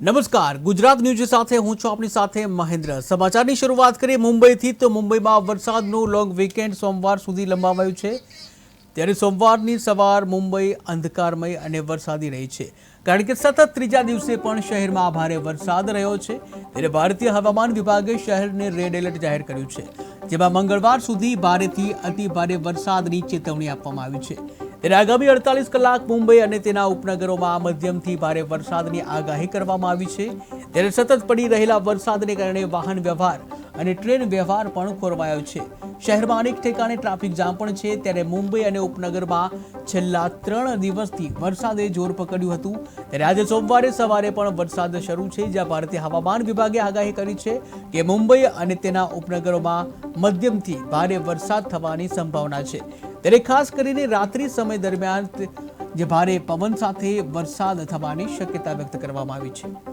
નમસ્કાર, ગુજરાત ન્યૂઝ સાથે હું છું આપની સાથે મહેન્દ્ર। સમાચારની શરૂઆત કરીએ મુંબઈથી। તો મુંબઈમાં વરસાદનું લોંગ વીકેન્ડ સોમવાર સુધી લંબાવાયું છે। ત્યારે સોમવારની સવાર મુંબઈ અંધકારમય અને વરસાદી રહી છે, કારણ કે સતત ત્રીજા દિવસે પણ શહેરમાં ભારે વરસાદ રહ્યો છે। ત્યારે ભારતીય હવામાન વિભાગે શહેરને રેડ એલર્ટ જાહેર કર્યું છે, જેમાં મંગળવાર સુધી ભારેથી અતિ ભારે વરસાદની ચેતવણી આપવામાં આવી છે। ત્યારે આગામી 48 કલાક મુંબઈ અને તેના ઉપનગરોમાં મધ્યમથી ભારે વરસાદની આગાહી કરવામાં આવી છે। ત્યારે સતત પડી રહેલા વરસાદને કારણે વાહન વ્યવહાર અને ટ્રેન વ્યવહાર પણ ખોરવાયો છે। શહેરમાં અનેક ઠેકાણે ટ્રાફિક જામ પણ છે। ત્યારે મુંબઈ અને ઉપનગરમાં છેલ્લા 3 દિવસથી વરસાદે જોર પકડ્યું હતું। ત્યારે આજે સોમવારે સવારે પણ વરસાદ શરૂ છે, જ્યાં ભારતીય હવામાન વિભાગે આગાહી કરી છે કે મુંબઈ અને તેના ઉપનગરોમાં મધ્યમથી ભારે વરસાદ થવાની સંભાવના છે। ત્યારે ખાસ કરીને રાત્રિ સમય દરમિયાન જે ભારે પવન સાથે વરસાદ થવાની શક્યતા વ્યક્ત કરવામાં આવી છે।